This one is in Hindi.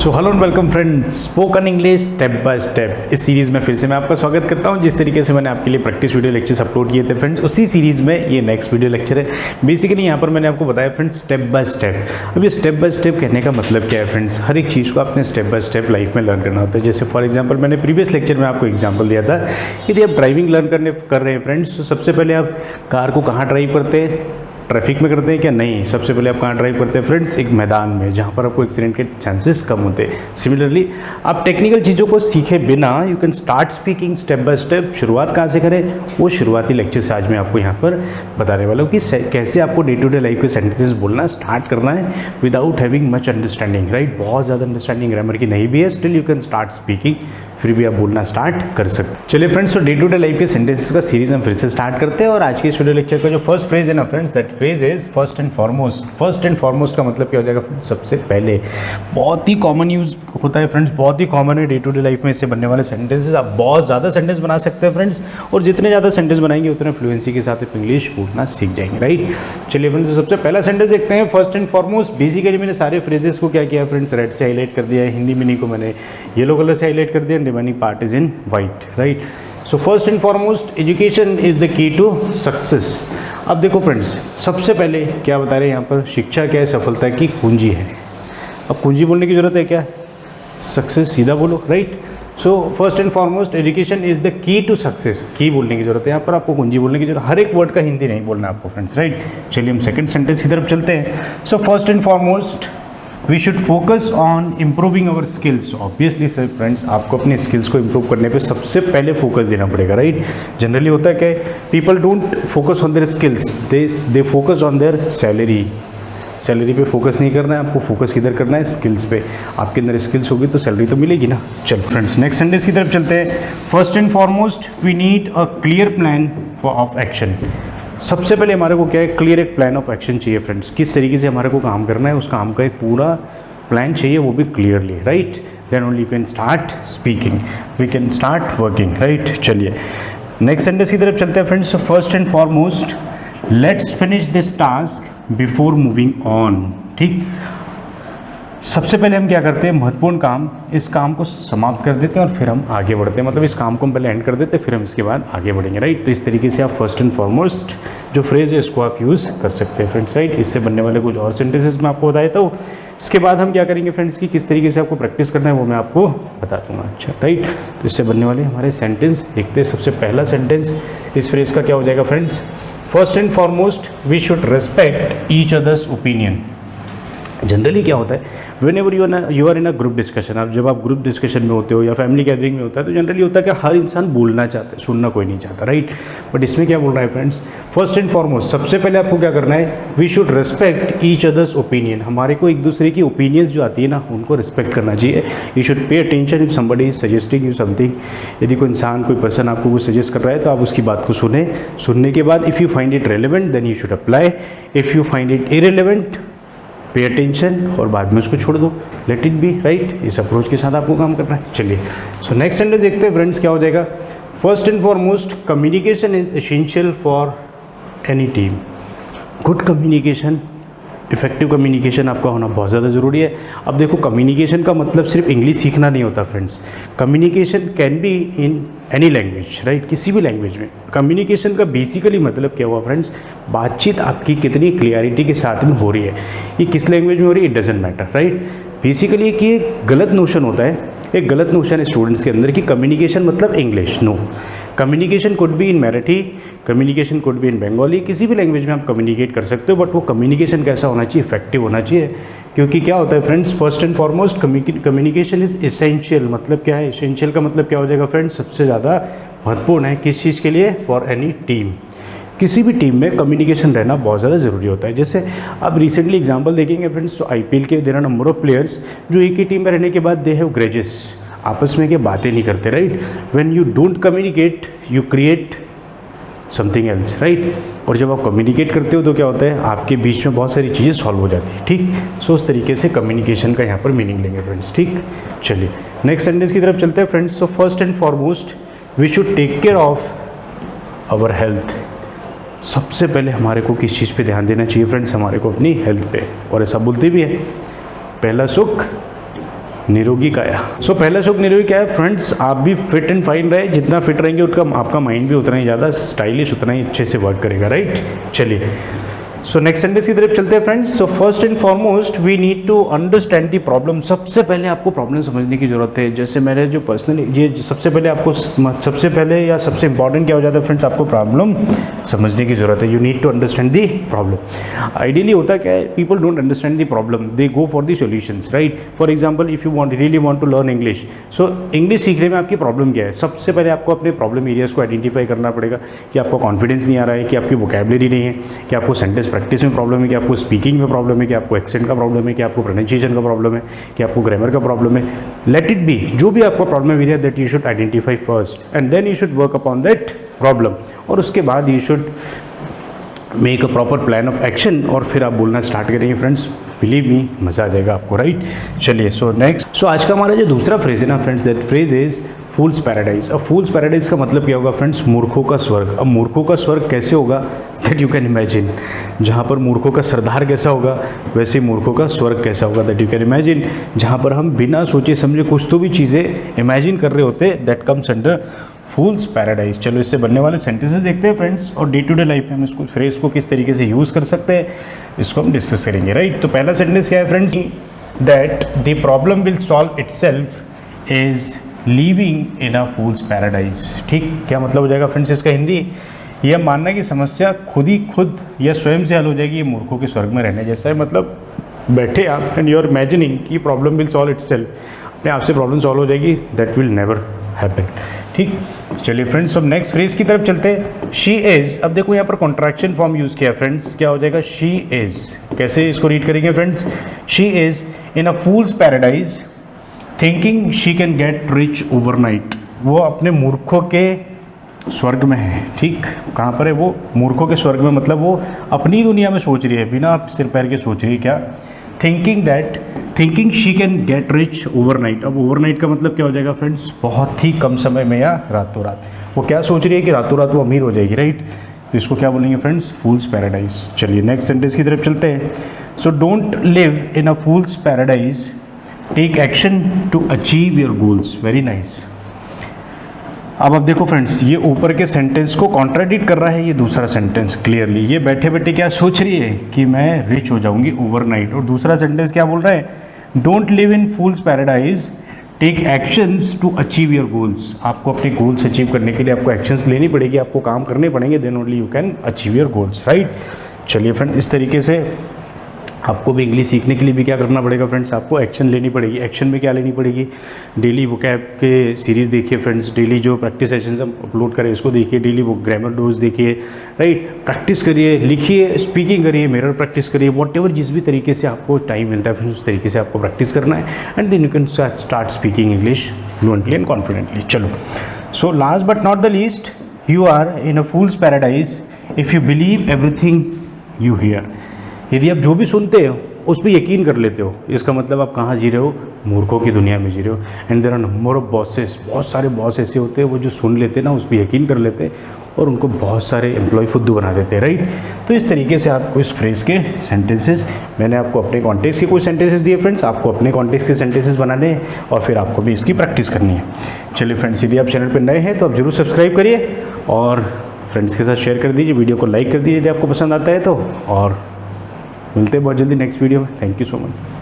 So hello and welcome friends, spoken English step by step इस सीरीज़ में फिर से मैं आपका स्वागत करता हूं। जिस तरीके से मैंने आपके लिए प्रैक्टिस वीडियो लेक्चर्स अपलोड किए थे फ्रेंड्स, उसी सीरीज़ में ये नेक्स्ट वीडियो लेक्चर है। बेसिकली यहाँ पर मैंने आपको बताया फ्रेंड्स स्टेप बाय स्टेप। अब ये स्टेप बाय स्टेप कहने का मतलब क्या है फ्रेंड्स, हर एक चीज़ को आपने स्टेप बाय स्टेप लाइफ में लर्न करना होता है। जैसे फॉर एग्जाम्पल मैंने प्रीवियस लेक्चर में आपको एग्जाम्पल दिया था, यदि आप ड्राइविंग लर्न कर रहे हैं फ्रेंड्स, तो सबसे पहले आप कार को कहाँ ड्राइव करते हैं, ट्रैफिक में करते हैं क्या? नहीं, सबसे पहले आप कहाँ ड्राइव करते हैं फ्रेंड्स? एक मैदान में, जहाँ पर आपको एक्सीडेंट के चांसेस कम होते हैं। सिमिलरली आप टेक्निकल चीज़ों को सीखे बिना you can start speaking step by step. शुरुआत कहाँ से करें, वो शुरुआती लेक्चर से आज मैं आपको यहाँ पर बताने वाला हूँ कि कैसे आपको डे टू डे लाइफ के सेंटेंसेस बोलना स्टार्ट करना है without having much understanding, right. बहुत ज़्यादा अंडरस्टैंडिंग ग्रामर की नहीं भी है, still you can start speaking, फिर भी आप बोलना स्टार्ट कर सकते हैं। चलिए फ्रेंड्स, तो डे टू डे लाइफ के सेंटेंसेस का सीरीज हम फिर से स्टार्ट करते हैं। और आज के इस वीडियो लेक्चर का जो फर्स्ट फ्रेज है ना friends, that phrase is first and foremost. First and foremost का मतलब क्या हो जाएगा फ्रेंड्स? सबसे पहले। बहुत ही कॉमन यूज होता है फ्रेंड्स, बहुत ही कॉमन है डे टू डे लाइफ में इससे बनने वाले सेंटेंसेस। आप बहुत ज़्यादा सेंटेंस बना सकते हैं फ्रेंड्स, और जितने ज़्यादा सेंटेंस बनाएंगे उतने फ्लुएंसी के साथ इंग्लिश बोलना सीख जाएंगे, राइट। चलिए फ्रेंड्स, सबसे पहला सेंटेंस देखते हैं, फर्स्ट एंड फॉरमोस्ट। बेसिकली मैंने सारे फ्रेजेस को क्या किया फ्रेंड्स, रेड से हाईलाइट कर दिया है, हिंदी मीनिंग को मैंने येलो कलर से हाईलाइट कर दिया, remaining part is in white, right. So first and foremost, education is the key to success. अब देखो फ्रेंड्स, सबसे पहले क्या बता रहे हैं यहाँ पर, शिक्षा क्या है, सफलता की कुंजी है। अब कुंजी बोलने की जरूरत है क्या? सक्सेस, सीधा बोलो, right. So first and foremost, education is the key to success. की बोलने की जरूरत है यहाँ पर, आपको कुंजी बोलने की जरूरत, हर एक वर्ड का हिंदी नहीं बोलना आपको फ्रेंड्स, राइट। चलिए हम सेकंड सेंटेंस की तरफ चलते हैं। So first and foremost, we should focus on improving our skills. Obviously sir friends, आपको अपने स्किल्स को इम्प्रूव करने पे सबसे पहले फोकस देना पड़ेगा, राइट। जनरली होता है कि people don't focus on their skills, they focus on their salary. Salary पे फोकस नहीं करना है आपको, फोकस किधर करना है? स्किल्स पे। आपके अंदर स्किल्स होगी तो सैलरी तो मिलेगी ना। चलो फ्रेंड्स, नेक्स्ट सेंटेंस की तरफ चलते हैं। First and foremost, we need a clear plan of action. सबसे पहले हमारे को क्या है? क्लियर एक प्लान ऑफ एक्शन चाहिए फ्रेंड्स। किस तरीके से हमारे को काम करना है, उस काम का एक पूरा प्लान चाहिए, वो भी clearly, right. Then only can start speaking, we can start working, right. चलिए नेक्स्ट सेंटेंस की तरफ चलते हैं friends. First and foremost, let's finish this task before moving on. ठीक, सबसे पहले हम क्या करते हैं, महत्वपूर्ण काम, इस काम को समाप्त कर देते हैं और फिर हम आगे बढ़ते हैं। मतलब इस काम को हम पहले एंड कर देते हैं, फिर हम इसके बाद आगे बढ़ेंगे, राइट। तो इस तरीके से आप फर्स्ट एंड फॉरमोस्ट जो फ्रेज है इसको आप यूज़ कर सकते हैं फ्रेंड्स, राइट। इससे बनने वाले कुछ और सेंटेंसेस मैं आपको बताया था। इसके बाद हम क्या करेंगे फ्रेंड्स की किस तरीके से आपको प्रैक्टिस करना है वो मैं आपको बता दूंगा, अच्छा, राइट। तो इससे बनने वाले हमारे सेंटेंस देखते हैं। सबसे पहला सेंटेंस इस फ्रेज का क्या हो जाएगा friends? First and foremost, we should respect each others opinion. Generally क्या होता है, whenever you are in a group discussion, आप जब आप ग्रुप डिस्कशन में होते हो या फैमिली गैदरिंग में होता है, तो जनरली होता है कि हर इंसान बोलना चाहता है, सुनना कोई नहीं चाहता, राइट। बट इसमें क्या बोल रहा है फ्रेंड्स, फर्स्ट एंड फॉरमोस्ट, सबसे पहले आपको क्या करना है, we should respect each others opinion. हमारे को एक दूसरे की ओपिनियंस जो आती है ना, उनको रिस्पेक्ट करना चाहिए। You should pay attention if somebody is suggesting you something. यदि कोई इंसान, कोई पर्सन आपको कुछ सजेस्ट कर रहा है तो आप उसकी बात को सुने। सुनने के बाद if you find it relevant then you should apply, if you find it irrelevant pay attention और बाद में उसको छोड़ दो, लेट इट बी, राइट। इस अप्रोच के साथ आपको काम करना है। चलिए सो नेक्स्ट सेंटेंस देखते हैं फ्रेंड्स, क्या हो जाएगा। First and foremost, communication is essential for any team. Good communication, effective communication आपका होना बहुत ज़्यादा ज़रूरी है। अब देखो, कम्युनिकेशन का मतलब सिर्फ इंग्लिश सीखना नहीं होता friends. Communication can be in any language, right, किसी भी लैंग्वेज में। कम्युनिकेशन का बेसिकली मतलब क्या हुआ फ्रेंड्स, बातचीत आपकी कितनी क्लियरिटी के साथ में हो रही है, ये किस लैंग्वेज में हो रही है, it doesn't matter, right. Basically कि एक गलत नोशन होता है, एक गलत नोशन है स्टूडेंट्स के अंदर कि कम्युनिकेशन मतलब English. No, communication could be in Marathi, communication could be in Bengali, किसी भी लैंग्वेज में आप कम्युनिकेट कर सकते हो। बट वो कम्युनिकेशन कैसा होना चाहिए, इफेक्टिव होना चाहिए। क्योंकि क्या होता है friends, first and foremost communication is essential. मतलब क्या है, एसेंशियल का मतलब क्या हो जाएगा फ्रेंड्स, सबसे ज़्यादा महत्वपूर्ण है। किस चीज़ के लिए? For any team. किसी भी टीम में कम्युनिकेशन रहना बहुत ज़्यादा ज़रूरी होता है। जैसे आप रिसेंटली एग्जांपल देखेंगे फ्रेंड्स, तो आईपीएल के there are number of players जो एक ही टीम में रहने के बाद दे हैव ग्रेजेस, आपस में क्या बातें नहीं करते, right. When you don't communicate you create something else, right. और जब आप कम्युनिकेट करते हो तो क्या होता है, आपके बीच में बहुत सारी चीज़ें सॉल्व हो जाती है, ठीक। सो उस तरीके से कम्युनिकेशन का यहाँ पर मीनिंग लेंगे फ्रेंड्स, ठीक। चलिए नेक्स्ट सेंटेंस की तरफ चलते हैं friends. So first and foremost, we should take care of our health. सबसे पहले हमारे को किस चीज़ पे ध्यान देना चाहिए फ्रेंड्स, हमारे को अपनी हेल्थ पे। और ऐसा बोलते भी है, पहला सुख निरोगी काया। सो पहला शौक निरोगी काया। फ्रेंड्स, आप भी फिट एंड फाइन रहे, जितना फिट रहेंगे उतना आपका माइंड भी उतना ही ज़्यादा स्टाइलिश, उतना ही अच्छे से वर्क करेगा, राइट। चलिए, सो नेक्स्ट सेंटेंस की तरफ चलते हैं friends. So first and foremost we need to understand the problem. सबसे पहले आपको प्रॉब्लम समझने की जरूरत है। जैसे मैंने जो पर्सनली ये सबसे पहले या सबसे इंपॉर्टेंट क्या हो जाता है फ्रेंड्स, आपको प्रॉब्लम समझने की जरूरत है। You need to understand the problem. Ideally होता क्या है, people don't understand the problem, they go for the solutions, right. For example, if you really want to learn English, so English सीखने में आपकी प्रॉब्लम क्या है, सबसे पहले आपको अपने प्रॉब्लम एरियाज को आइडेंटिफाई करना पड़ेगा कि आपको कॉन्फिडेंस नहीं आ रहा है, कि आपकी वोकैबुलरी नहीं है, कि आपको सेंटेंस प्रैक्टिस में प्रॉब्लम है, कि आपको स्पीकिंग में प्रॉब्लम है, कि आपको एक्सेंट का प्रॉब्लम है, कि आपको प्रोनाउंसिएशन का प्रॉब्लम है, कि आपको ग्रामर का प्रॉब्लम है। लेट इट बी, जो भी आपका problem area that you should identify first and then you should work upon that problem, और उसके बाद you should make a proper plan of action, और फिर आप बोलना स्टार्ट करेंगे फ्रेंड्स। बिलीव मी, मज़ा आ जाएगा आपको, राइट। चलिए, सो नेक्स्ट, सो आज का हमारा जो दूसरा फ्रेज है ना friends, that phrase is fools paradise. अब फूल्स पैराडाइज का मतलब क्या होगा फ्रेंड्स, मूर्खों का स्वर्ग। अब मूर्खों का स्वर्ग कैसे होगा, दैट यू कैन इमेजिन। जहाँ पर मूर्खों का सरदार कैसा होगा, वैसे ही मूर्खों का स्वर्ग कैसा होगा, दैट यू कैन इमेजिन। जहाँ पर हम बिना सोचे समझे कुछ तो भी चीज़ें इमेजिन कर रहे होते, that comes under fools paradise. चलो, इससे बनने वाले सेंटेंसेस देखते हैं फ्रेंड्स, और डे टू डे लाइफ में हम इसको फ्रेज को किस तरीके से यूज़ कर सकते हैं, इसको हम डिस्कस करेंगे, राइट। तो पहला सेंटेंस क्या है friends, that the problem will solve itself is living in a fool's paradise. ठीक, क्या मतलब हो जाएगा फ्रेंड्स इसका हिंदी, यह मानना कि समस्या खुद या स्वयं से हल हो जाएगी, ये मूर्खों के स्वर्ग में रहने जैसा है। मतलब बैठे आप एंड यू आर इमेजिनिंग कि प्रॉब्लम विल सॉल्व इटसेल्फ, अपने आप से प्रॉब्लम सॉल्व हो जाएगी, दैट विल नेवर हैपन। ठीक, चलिए फ्रेंड्स, अब नेक्स्ट फ्रेज की तरफ चलते हैं। शी इज, अब देखो यहाँ पर कॉन्ट्रैक्शन फॉर्म यूज किया फ्रेंड्स, क्या हो जाएगा, शी इज। कैसे इसको रीड करेंगे friends, she is in a fool's paradise thinking she can get rich overnight. वो अपने मूर्खों के स्वर्ग में है। ठीक, कहाँ पर है वो, मूर्खों के स्वर्ग में, मतलब वो अपनी दुनिया में सोच रही है, बिना सिर पैर के सोच रही है। क्या, thinking she can get rich overnight. अब ओवरनाइट का मतलब क्या हो जाएगा फ्रेंड्स, बहुत ही कम समय में या रातों रात। वो क्या सोच रही है कि रातों रात वो अमीर हो जाएगी, राइट। तो इसको क्या बोलेंगे फ्रेंड्स, फूल्स पैराडाइज। चलिए नेक्स्ट सेंटेंस की तरफ चलते हैं। So don't live in a fool's paradise, take action to achieve your goals. Very nice. अब देखो फ्रेंड्स, ये ऊपर के सेंटेंस को कॉन्ट्राडिक्ट कर रहा है ये दूसरा सेंटेंस क्लियरली। ये बैठे बैठे क्या सोच रही है कि मैं रिच हो जाऊंगी ओवरनाइट, और दूसरा सेंटेंस क्या बोल रहा है, don't live in fool's paradise, take actions to achieve your goals. आपको अपने गोल्स अचीव करने के लिए आपको एक्शंस लेनी पड़ेगी, आपको काम करने पड़ेंगे, then only you can achieve your goals, right. चलिए फ्रेंड, इस तरीके से आपको भी इंग्लिश सीखने के लिए भी क्या करना पड़ेगा फ्रेंड्स, आपको एक्शन लेनी पड़ेगी। एक्शन में क्या लेनी पड़ेगी, डेली वोकैब के सीरीज़ देखिए फ्रेंड्स, डेली जो प्रैक्टिस सेशंस हम अपलोड करें इसको देखिए, डेली वो ग्रामर डोज देखिए, राइट। प्रैक्टिस करिए, लिखिए, स्पीकिंग करिए, मिरर प्रैक्टिस करिए, वॉटएवर जिस भी तरीके से आपको टाइम मिलता है फ्रेंड्स उस तरीके से आपको प्रैक्टिस करना है, and then you can start speaking English fluently and confidently. चलो, so last but not the least, you are in a fool's paradise if you believe everything you hear. यदि आप जो भी सुनते हो उस पर यकीन कर लेते हो, इसका मतलब आप कहाँ जी रहे हो, मूर्खों की दुनिया में जी रहे हो। And there are number of bosses, बहुत सारे बॉस ऐसे होते हैं वो जो सुन लेते हैं ना, उस पर यकीन कर लेते हैं और उनको बहुत सारे एम्प्लॉय फुद्दू बना देते हैं, राइट। तो इस तरीके से आपको इस फ्रेज के सेंटेंसेस, मैंने आपको अपने कॉन्टेक्स्ट के कुछ सेंटेंसेस दिए फ्रेंड्स, आपको अपने कॉन्टेक्स्ट के सेंटेंसेस बनाने हैं और फिर आपको भी इसकी प्रैक्टिस करनी है। चलिए फ्रेंड्स, यदि आप चैनल पर नए हैं तो आप जरूर सब्सक्राइब करिए और फ्रेंड्स के साथ शेयर कर दीजिए, वीडियो को लाइक कर दीजिए यदि आपको पसंद आता है तो, और मिलते हैं बहुत जल्दी नेक्स्ट वीडियो में। Thank you so much.